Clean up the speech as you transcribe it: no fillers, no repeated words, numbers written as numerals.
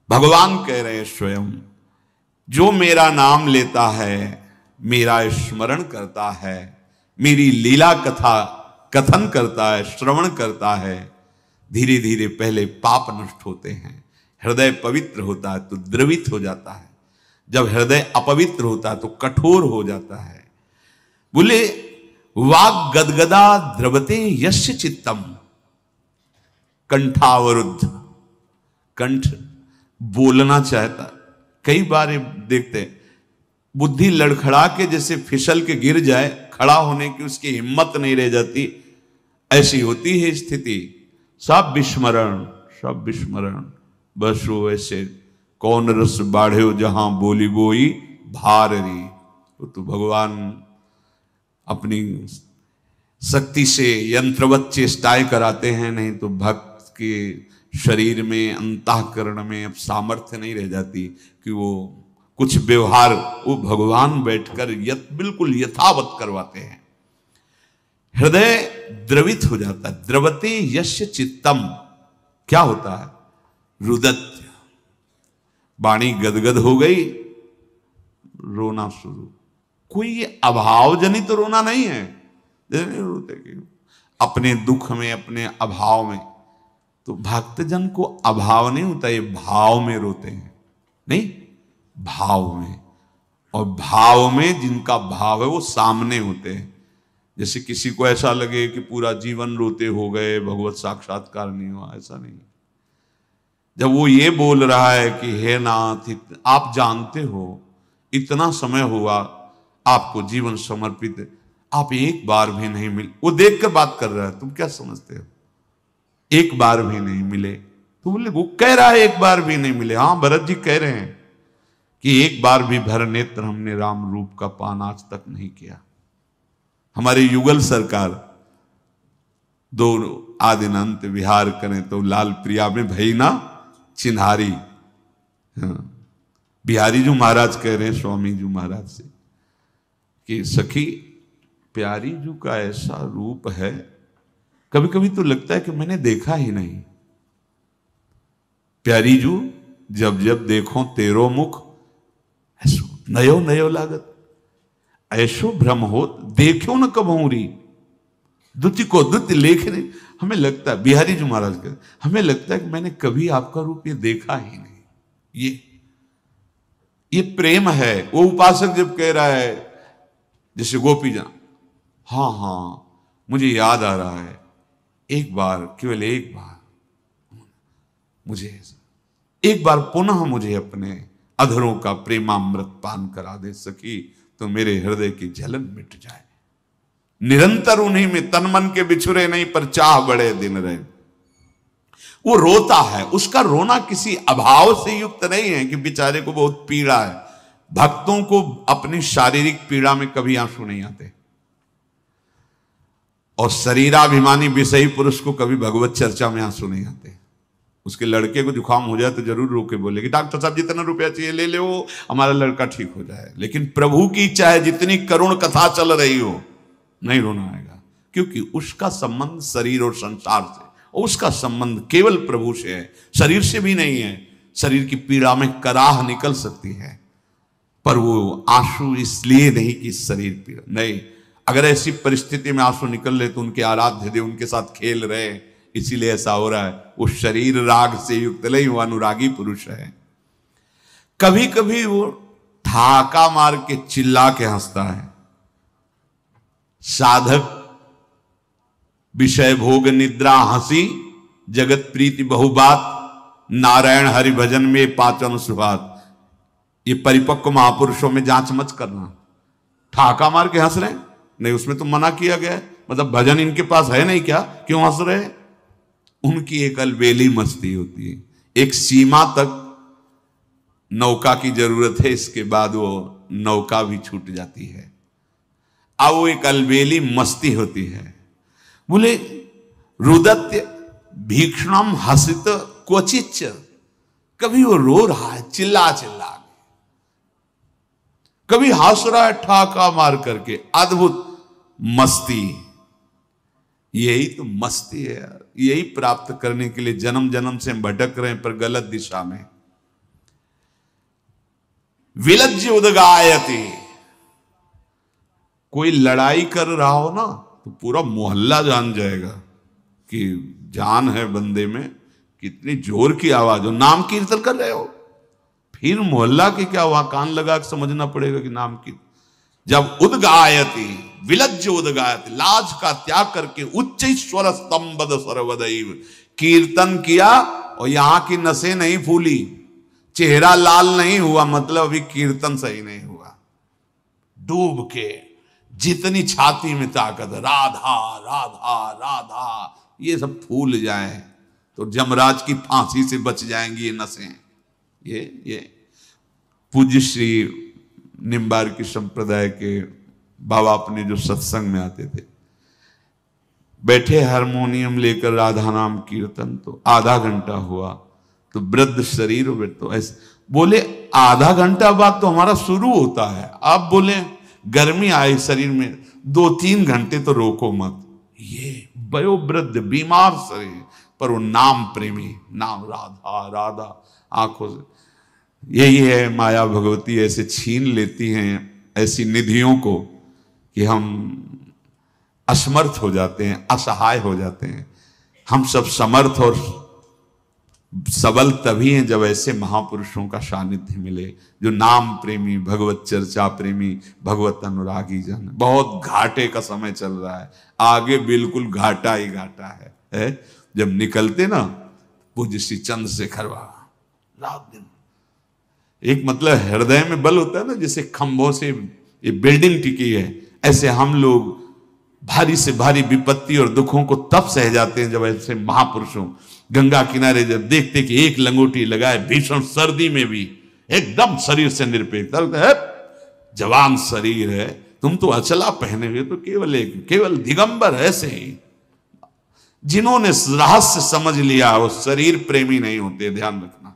भगवान कह रहे हैं स्वयं, जो मेरा नाम लेता है, मेरा स्मरण करता है, मेरी लीला कथा कथन करता है, श्रवण करता है, धीरे धीरे पहले पाप नष्ट होते हैं, हृदय पवित्र होता है तो द्रवित हो जाता है, जब हृदय अपवित्र होता है तो कठोर हो जाता है। बोले वाग गदगदा द्रवते यस्य चित्तम, कंठावरुद्ध, कंठ बोलना चाहता, कई बार देखते हैं बुद्धि लड़खड़ा के जैसे फिसल के गिर जाए, खड़ा होने की उसकी हिम्मत नहीं रह जाती, ऐसी होती है स्थिति। सब विस्मरण, सब विस्मरण, बस वो ऐसे कौन रस बाढ़े जहां बोली बोई भाररी। तो भगवान अपनी शक्ति से यंत्रवत चेष्टाएं कराते हैं, नहीं तो भक्त के शरीर में, अंतःकरण में अब सामर्थ्य नहीं रह जाती कि वो कुछ व्यवहार वो भगवान बैठकर बिल्कुल यथावत करवाते हैं। हृदय द्रवित हो जाता है, द्रवते यस्य चित्तम, क्या होता है? रुदत्य, वाणी गदगद हो गई, रोना शुरू। कोई ये अभाव जनित तो रोना नहीं है, नहीं रोते कि अपने दुख में, अपने अभाव में। तो भक्तजन को अभाव नहीं होता, ये भाव में रोते हैं, नहीं भाव में। और भाव में जिनका भाव है वो सामने होते हैं। जैसे किसी को ऐसा लगे कि पूरा जीवन रोते हो गए, भगवत साक्षात्कार नहीं हुआ, ऐसा नहीं। जब वो ये बोल रहा है कि हे नाथ, आप जानते हो इतना समय हुआ आपको जीवन समर्पित, आप एक बार भी नहीं मिले। वो देख कर बात कर रहा है, तुम क्या समझते हो? एक बार भी नहीं मिले। तो बोले वो कह रहा है एक बार भी नहीं मिले। हाँ, भरत जी कह रहे हैं कि एक बार भी भर नेत्र हमने राम रूप का पान आज तक नहीं किया। हमारे युगल सरकार दो आदिनंत विहार करें तो लाल प्रिया में भई ना चिन्हारी। हाँ, बिहारी जी महाराज कह रहे हैं स्वामी जी महाराज से कि सखी प्यारी जी का ऐसा रूप है, कभी कभी तो लगता है कि मैंने देखा ही नहीं। प्यारी जू जब जब देखो तेरो मुख, ऐसो नयो नयो लागत, ऐसो भ्रम हो देखो न कबूरी, द्विति को द्विति लेखने। हमें लगता है, बिहारी जी महाराज कहते, हमें लगता है कि मैंने कभी आपका रूप ये देखा ही नहीं। ये प्रेम है। वो उपासक जब कह रहा है जैसे गोपीजन, हाँ हाँ मुझे याद आ रहा है, एक बार, केवल एक बार मुझे, एक बार पुनः मुझे अपने अधरों का प्रेमामृत पान करा दे सकी तो मेरे हृदय की जलन मिट जाए। निरंतर उन्हीं में तन मन के बिछुरे नहीं, पर चाह बड़े दिन रहे। वो रोता है, उसका रोना किसी अभाव से युक्त नहीं है कि बेचारे को बहुत पीड़ा है। भक्तों को अपनी शारीरिक पीड़ा में कभी आंसू नहीं आते, और शरीराभिमानी विषयी पुरुष को कभी भगवत चर्चा में आंसू नहीं आते। उसके लड़के को जुकाम हो जाए तो जरूर रो के बोले कि डॉक्टर साहब जितना रुपया चाहिए ले ले, वो हमारा लड़का ठीक हो जाए। लेकिन प्रभु की इच्छा है, जितनी करुण कथा चल रही हो, नहीं रोना आएगा, क्योंकि उसका संबंध शरीर और संसार से, और उसका संबंध केवल प्रभु से है, शरीर से भी नहीं है। शरीर की पीड़ा में कराह निकल सकती है, पर वो आंसू इसलिए नहीं कि शरीर पीड़ा नहीं। अगर ऐसी परिस्थिति में आंसू निकल रहे तो उनके आराध्य देव उनके साथ खेल रहे, इसीलिए ऐसा हो रहा है। वो शरीर राग से युक्त नहीं, वो अनुरागी पुरुष है। कभी कभी वो ठाका मार के चिल्ला के हंसता है। साधक विषय भोग निद्रा हंसी, जगत प्रीति बहुबात, नारायण हरि भजन में पाचन सुभात। ये परिपक्व महापुरुषों में जांच मत करना। ठाका मार के हंस रहे नहीं, उसमें तो मना किया गया है। मतलब भजन इनके पास है नहीं क्या, क्यों हंस रहे? उनकी एक अलबेली मस्ती होती है। एक सीमा तक नौका की जरूरत है, इसके बाद वो नौका भी छूट जाती है। अब वो एक अलबेली मस्ती होती है। बोले रुदत्य भीक्षणम हसित क्वचिच, कभी वो रो रहा है चिल्ला चिल्ला, कभी हंस रहा है ठाका मार करके। अद्भुत मस्ती, यही तो मस्ती है यार। यही प्राप्त करने के लिए जन्म जन्म से हम भटक रहे हैं, पर गलत दिशा में। विलज्य उदगायति, कोई लड़ाई कर रहा हो ना तो पूरा मोहल्ला जान जाएगा कि जान है बंदे में, कितनी जोर की आवाज हो, नाम कीर्तन कर रहे हो। फिर मोहल्ला के क्या हुआ, कान लगा के समझना पड़ेगा कि नाम की। जब उदगायति विलज्य उदगायति, लाज का त्याग करके उच्च स्वर स्तंभद सर्वदैव, कीर्तन किया और यहां की नसें नहीं फूली, चेहरा लाल नहीं हुआ, मतलब अभी कीर्तन सही नहीं हुआ। डूब के जितनी छाती में ताकत, राधा राधा राधा, ये सब फूल जाए तो जमराज की फांसी से बच जाएंगी ये नसें। ये पूज्य श्री निम्बार्की संप्रदाय के बाबा अपने जो सत्संग में आते थे, बैठे हारमोनियम लेकर राधा नाम कीर्तन, तो आधा घंटा हुआ तो वृद्ध शरीर में तो ऐसे बोले, आधा घंटा बाद तो हमारा शुरू होता है, आप बोले गर्मी आई शरीर में, 2-3 घंटे तो रोको मत। ये वयोवृद्ध बीमार शरीर पर वो नाम प्रेमी, नाम राधा राधा आंखों से। यही है माया भगवती, ऐसे छीन लेती हैं ऐसी निधियों को कि हम असमर्थ हो जाते हैं, असहाय हो जाते हैं। हम सब समर्थ और सबल तभी हैं जब ऐसे महापुरुषों का सानिध्य मिले, जो नाम प्रेमी, भगवत चर्चा प्रेमी, भगवत अनुरागी जन। बहुत घाटे का समय चल रहा है, आगे बिल्कुल घाटा ही घाटा है। जब निकलते ना पूज्य श्री चंद्रशेखर बाबा, रात दिन एक मतलब हृदय में बल होता है ना, जैसे खंभों से ये बिल्डिंग टिकी है, ऐसे हम लोग भारी से भारी विपत्ति और दुखों को तब सह जाते हैं जब ऐसे महापुरुषों गंगा किनारे जब देखते कि एक लंगोटी लगाए, भीषण सर्दी में भी एकदम शरीर से निरपेक्ष है, जवान शरीर है, तुम तो अचला पहने हुए तो केवल दिगंबर। ऐसे ही जिन्होंने रहस्य समझ लिया वो शरीर प्रेमी नहीं होते, ध्यान रखना।